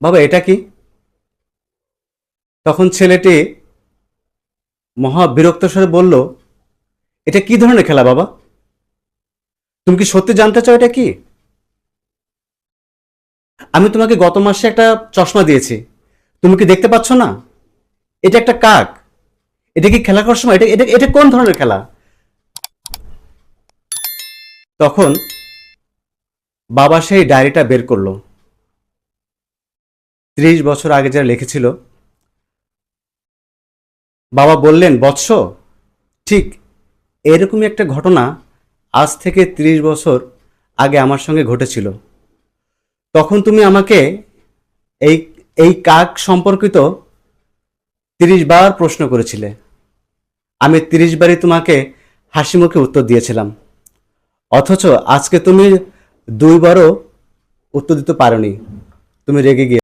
বাবা এটা কি? তখন ছেলেটি মহা বিরক্ত স্বরে বলল, এটা কি ধরনের খেলা বাবা? তুমি কি সত্যি জানতে চাও এটা কি? আমি তোমাকে গত মাসে একটা চশমা দিয়েছি, তুমি কি দেখতে পাচ্ছ না? এটা একটা কাক। এটা কি খেলা করার সময়? এটা এটা এটা কোন ধরনের খেলা? তখন বাবা সেই ডায়েরিটা বের করলো। 30 বছর আগে যারা লিখেছিল। বাবা বললেন, বৎস, ঠিক এরকমই একটা ঘটনা আজ থেকে 30 বছর আগে আমার সঙ্গে ঘটেছিল। তখন তুমি আমাকে এই এই কাক সম্পর্কিত 30 বার প্রশ্ন করেছিলে। আমি 30 বারই তোমাকে হাসি মুখে উত্তর দিয়েছিলাম। অথচ আজকে তুমি 2বারও উত্তর দিতে পারোনি। তুমি রেগে গিয়ে